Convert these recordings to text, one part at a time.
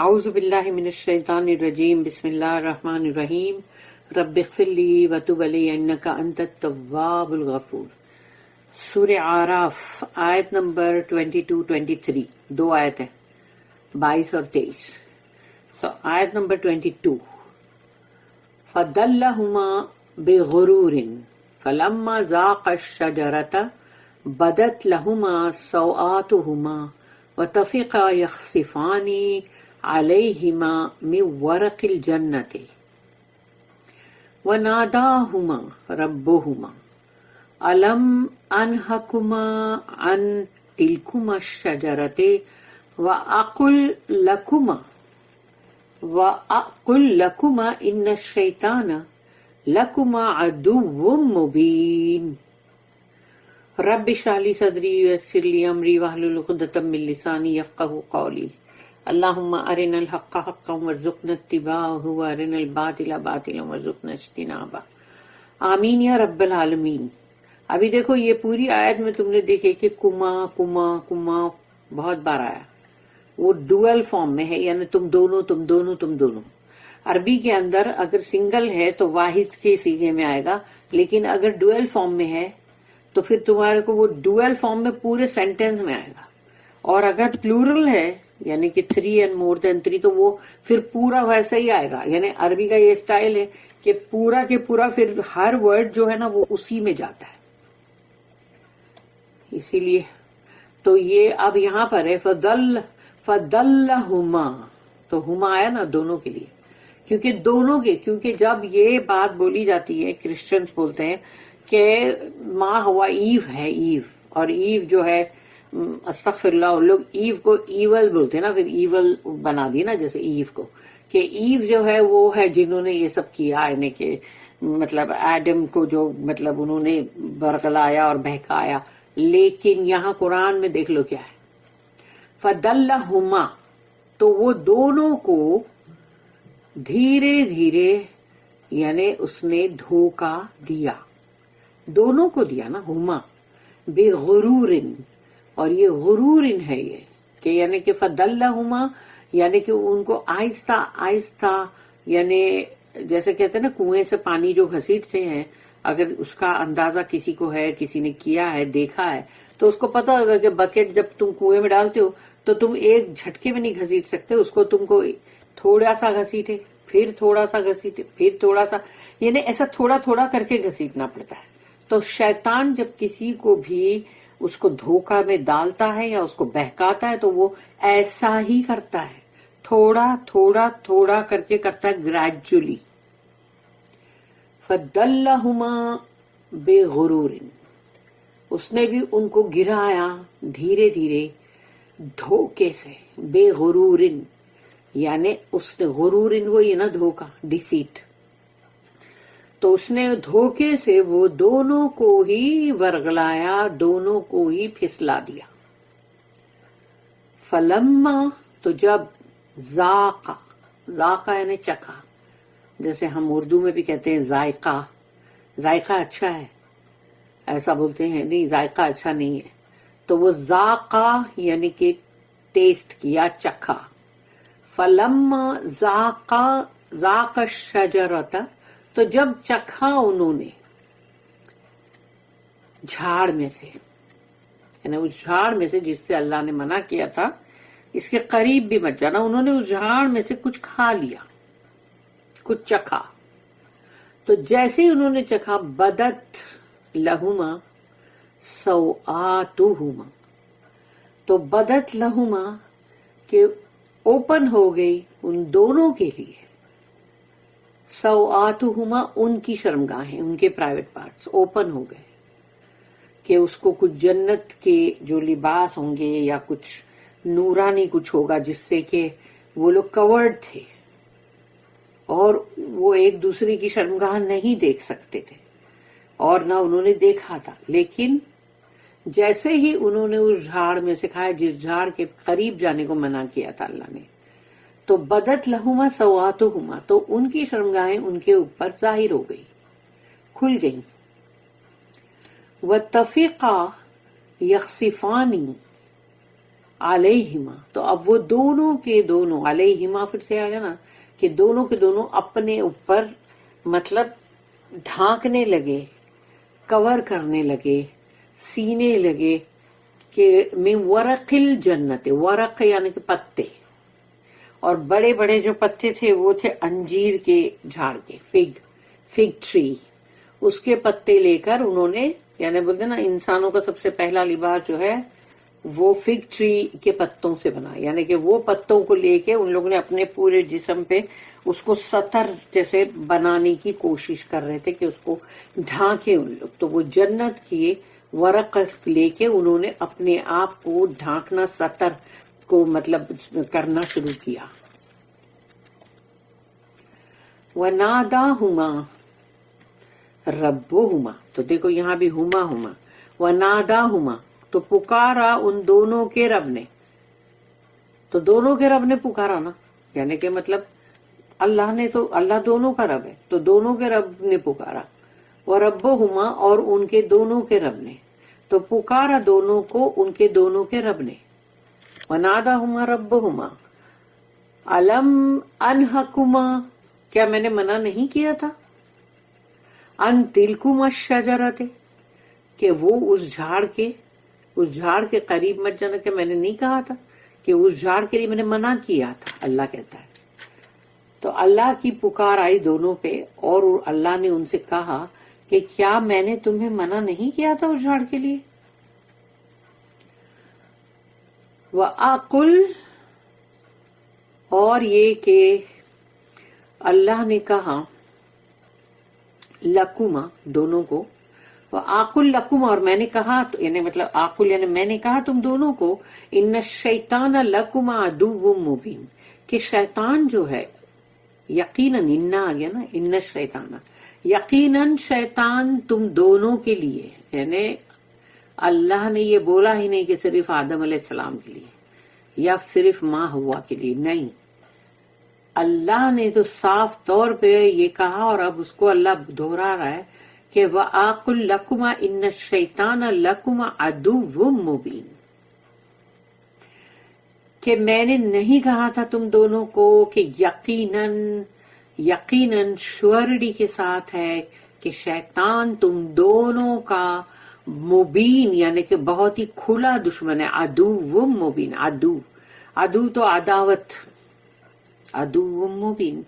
اعوذ باللہ من الشیطان الرجیم بسم اللہ الرحمن الرحیم رب اغفر لی وتب علی انک انت التواب الغفور۔ سورہ اعراف آیت نمبر 22-23، دو آیت ہیں، 22 اور 23۔ آیت نمبر 22، فَدَلَّهُمَا بِغُرُورٍ فَلَمَّا ذَاقَا الشَّجَرَةَ بَدَتْ لَهُمَا سَوْآتُهُمَا وَطَفِقَا يَخْصِفَانِ عَلَيْهِمَا مِنْ وَرَقِ الْجَنَّةِ وَنَادَاهُمَا رَبُّهُمَا أَلَمْ أَنْهَكُمَا عَنْ تِلْكُمَا الشَّجَرَةِ وَأَقُلْ لَكُمَا إِنَّ الشَّيْطَانَ لَكُمَا عَدُوٌّ مُّبِينٌ۔ رب اشرح لي صدري ويسر لي أمري واحلل عقدة من لساني يفقهوا قولي۔ اللهم أرنا الحق حقا وارزقنا اتباعه وأرنا الباطل باطلا وارزقنا اجتنابه، آمین یا رب العالمین۔ ابھی دیکھو یہ پوری آیت میں تم نے دیکھے کہ کما کما کما بہت بار آیا، وہ ڈوئل فارم میں ہے، یعنی تم دونوں تم دونوں تم دونوں۔ عربی کے اندر اگر سنگل ہے تو واحد کے سیغے میں آئے گا، لیکن اگر ڈوئل فارم میں ہے تو پھر تمہارے کو وہ ڈوئل فارم میں پورے سینٹینس میں آئے گا، اور اگر پلورل ہے یعنی کہ 3 and more than 3 تو وہ پھر پورا ویسا ہی آئے گا۔ یعنی عربی کا یہ اسٹائل ہے کہ پورا کے پورا پھر ہر ورڈ جو ہے نا وہ اسی میں جاتا ہے، اسی لیے تو یہ اب یہاں پر ہے فَدَلَّهُمَا، تو ہما آیا نا دونوں کے لیے، کیونکہ جب یہ بات بولی جاتی ہے، کرسچنز بولتے ہیں کہ ماں ہوا ایو ہے، ایو، اور ایو جو ہے استغفر اللہ، لوگ ایو کو ایول بولتے ہیں نا، پھر ایول بنا دی نا جیسے ایو کو، کہ ایو جو ہے وہ ہے جنہوں نے یہ سب کیا، یعنی کہ مطلب ایڈم کو جو مطلب انہوں نے برگلایا اور بہکایا۔ لیکن یہاں قرآن میں دیکھ لو کیا ہے، فَدَلَّهُمَا، تو وہ دونوں کو دھیرے دھیرے یعنی اس نے دھوکا دیا، دونوں کو دیا نا، ہما بِغُرُورٍ، اور یہ غرورن ہے، یہ کہ یعنی کہ فَدَلَّهُمَا یعنی کہ ان کو آہستہ آہستہ، یعنی جیسے کہتے ہیں نا کنویں سے پانی جو گھسیٹتے ہیں، اگر اس کا اندازہ کسی کو ہے، کسی نے کیا ہے، دیکھا ہے، تو اس کو پتا ہوگا کہ بکیٹ جب تم کنویں میں ڈالتے ہو تو تم ایک جھٹکے میں نہیں گھسیٹ سکتے اس کو، تم کو تھوڑا سا گھسیٹے، پھر تھوڑا سا گھسیٹے، پھر تھوڑا سا، یعنی ایسا تھوڑا تھوڑا کر کے گھسیٹنا پڑتا ہے۔ تو شیطان جب کسی کو بھی اس کو دھوکہ میں ڈالتا ہے یا اس کو بہکاتا ہے تو وہ ایسا ہی کرتا ہے، تھوڑا تھوڑا تھوڑا کر کے کرتا ہے، گریجولی۔ فَدَلَّهُمَا بِغُرُورٍ، اس نے بھی ان کو گرایا دھیرے دھیرے دھوکے سے، بے غرورن یعنی اس نے غرورن وہی نا دھوکا، ڈیسیٹ، تو اس نے دھوکے سے وہ دونوں کو ہی ورگلایا، دونوں کو ہی پھسلا دیا۔ فلما، تو جب ذاقا، ذاقا یعنی چکھا، جیسے ہم اردو میں بھی کہتے ہیں ذائقہ، ذائقہ اچھا ہے ایسا بولتے ہیں، نہیں ذائقہ اچھا نہیں ہے، تو وہ ذاقہ یعنی کہ ٹیسٹ کیا، چکھا۔ فلما ذاقا الشجرۃ، تو جب چکھا انہوں نے جھاڑ میں سے، یعنی اس جھاڑ میں سے جس سے اللہ نے منع کیا تھا اس کے قریب بھی مت جانا، انہوں نے اس جھاڑ میں سے کچھ کھا لیا، کچھ چکھا، تو جیسے ہی انہوں نے چکھا، بدت لہما سوآتہما، تو بدت لہما کہ اوپن ہو گئی ان دونوں کے لیے، سوآتہما ان کی شرمگاہیں، ان کے پرائیویٹ پارٹس اوپن ہو گئے، کہ اس کو کچھ جنت کے جو لباس ہوں گے یا کچھ نورانی کچھ ہوگا جس سے کہ وہ لوگ کورڈ تھے اور وہ ایک دوسرے کی شرمگاہ نہیں دیکھ سکتے تھے، اور نہ انہوں نے دیکھا تھا، لیکن جیسے ہی انہوں نے اس جھاڑ میں سے کھایا جس جھاڑ کے قریب جانے کو منع کیا تھا اللہ نے، تو بدت لہما سوآتہما، تو ان کی شرمگاہیں ان کے اوپر ظاہر ہو گئی، کھل گئیں۔ وَطَفِقَا يَخْصِفَانِ، علیہما، تو اب وہ دونوں کے دونوں، علیہما پھر سے آ گیا نا کہ دونوں کے دونوں اپنے اوپر مطلب ڈھانکنے لگے، کور کرنے لگے، سینے لگے کہ من ورق الجنت، ورق یعنی کہ پتے، اور بڑے بڑے جو پتے تھے وہ تھے انجیر کے جھاڑ کے، فگ ٹری، اس کے پتے لے کر انہوں نے، یعنی بولتے نا انسانوں کا سب سے پہلا لباس جو ہے وہ فگ ٹری کے پتوں سے بنا، یعنی کہ وہ پتوں کو لے کے ان لوگوں نے اپنے پورے جسم پہ اس کو سطر جیسے بنانے کی کوشش کر رہے تھے کہ اس کو ڈھانکے ان لوگ. تو وہ جنت کی ورق لے کے انہوں نے اپنے آپ کو ڈھانکنا، سطر کو مطلب کرنا شروع کیا. وَنَادَاهُمَا رَبُّهُمَا، تو دیکھو یہاں بھی ہما ہما، وَنَادَاهُمَا تو پکارا ان دونوں کے رب نے. تو دونوں کے رب نے پکارا نا، یعنی کہ مطلب اللہ نے، تو اللہ دونوں کا رب ہے تو دونوں کے رب نے پکارا. وَرَبُّهُمَا اور ان کے دونوں کے رب نے، تو پکارا دونوں کو ان کے دونوں کے رب نے. وَنَادَاهُمَا رَبُّهُمَا أَلَمْ أَنْهَكُمَا، کیا میں نے منع نہیں کیا تھا، ان تلکما الشجرۃ، کہ وہ اس جھاڑ کے قریب مت جانا، کہ میں نے نہیں کہا تھا کہ اس جھاڑ کے لیے میں نے منع کیا تھا، اللہ کہتا ہے. تو اللہ کی پکار آئی دونوں پہ اور اللہ نے ان سے کہا کہ کیا میں نے تمہیں منع نہیں کیا تھا اس جھاڑ کے لیے. وَأَقُلْ، اور یہ کہ اللہ نے کہا لکما دونوں کو، وَآقُلْ لَكُمَا اور میں نے کہا، یعنی مطلب آقل یعنی میں نے کہا تم دونوں کو، ان الشیطان لکما عدو مبین، کہ شیطان جو ہے، یقیناً انا آ گیا نا، ان الشیطان، یقیناً شیطان تم دونوں کے لیے، یعنی اللہ نے یہ بولا ہی نہیں کہ صرف آدم علیہ السلام کے لیے یا صرف ماں ہوا کے لیے، نہیں، اللہ نے تو صاف طور پہ یہ کہا اور اب اس کو اللہ دہرا رہا ہے کہ وَآقُلْ لَكُمَا إِنَّ الشَّيْطَانَ لَكُمَا عَدُوٌّ مُّبِينٌ، کہ میں نے نہیں کہا تھا تم دونوں کو کہ یقیناً شورڈی کے ساتھ ہے کہ شیطان تم دونوں کا مبین، یعنی کہ بہت ہی کھلا دشمن ہے. عدو مبین، عدو تو عداوت، عدو مبین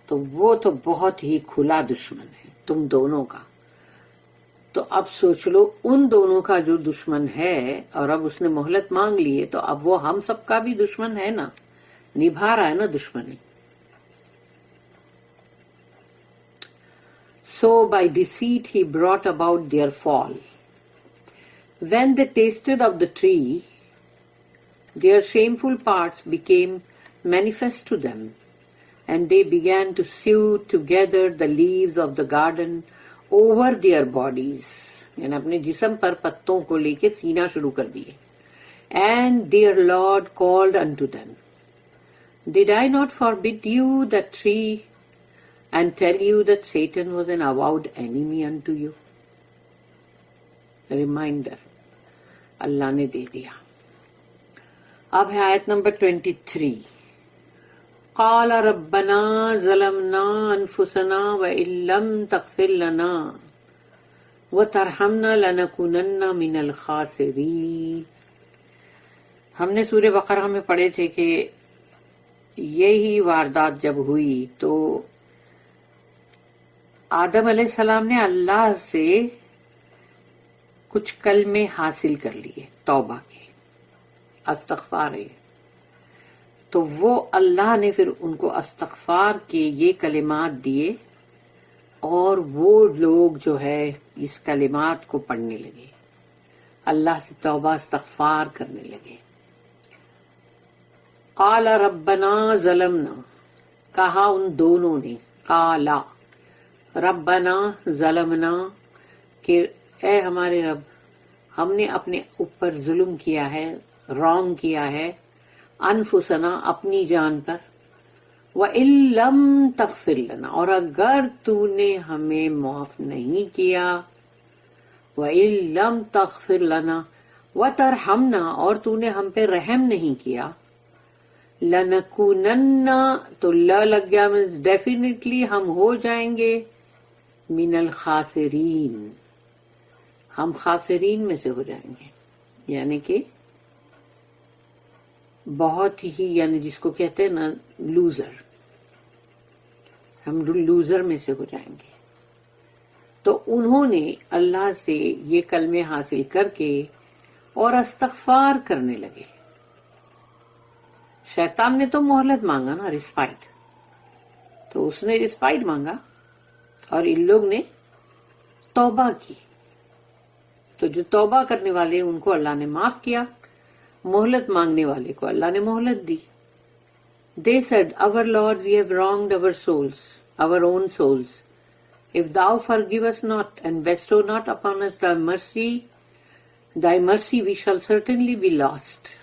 تو وہ تو بہت ہی کھلا دشمن ہے تم دونوں کا. تو اب سوچ لو ان دونوں کا جو دشمن ہے، اور اب اس نے مہلت مانگ لی ہے تو اب وہ ہم سب کا بھی دشمن ہے نا، نبھا رہا ہے نا دشمنی. So by deceit he brought about their fall. When they tasted of the tree, their shameful parts became manifest to them, and they began to sew together the leaves of the garden over their bodies. یعنی اپنے جسم پر پتوں کو لے کے سینا شروع کر دیے. And their Lord called unto them, Did I not forbid you that tree and tell you that Satan was an avowed enemy unto you? Reminder اللہ نے دے دیا. اب ہے آیت نمبر 23. قال ربنا ظلمنا انفسنا وان لم تغفر لنا وترحمنا لنکونن من الخاسرین. ہم نے سورہ بقرہ میں پڑھے تھے کہ یہی واردات جب ہوئی تو آدم علیہ السلام نے اللہ سے کچھ کلمے حاصل کر لیے توبہ کے، استغفار ہے، تو وہ اللہ نے پھر ان کو استغفار کے یہ کلمات دیے اور وہ لوگ جو ہے اس کلمات کو پڑھنے لگے، اللہ سے توبہ استغفار کرنے لگے. قال ربنا ظلمنا، کہا ان دونوں نے، قالا ربنا ظلمنا، کہ اے ہمارے رب ہم نے اپنے اوپر ظلم کیا ہے، رانگ کیا ہے، انفسنا اپنی جان پر، وَإِن لَّم تَغْفِرْ لَنَا اور اگر تو نے ہمیں معاف نہیں کیا، وَإِن لَّم تَغْفِرْ لَنَا وَتَرْحَمْنَا اور تو نے ہم پہ رحم نہیں کیا. لَنَكُونَنَّ تو لا لگ گیا means definitely ہم ہو جائیں گے من الخاسرین ہم خاسرین میں سے ہو جائیں گے یعنی کہ بہت ہی یعنی جس کو کہتے ہیں نا لوزر ہم لوزر میں سے ہو جائیں گے. تو انہوں نے اللہ سے یہ کلمے حاصل کر کے اور استغفار کرنے لگے. شیطان نے تو مہلت مانگا نا رسپائٹ تو اس نے رسپائٹ مانگا اور ان لوگ نے توبہ کی تو جو توبہ کرنے والے ان کو اللہ نے معاف کیا مہلت مانگنے والے کو اللہ نے مہلت دی. They said, Our Lord, we have wronged our souls, our own souls. If thou forgive us not and bestow not upon us thy mercy, we shall certainly be lost.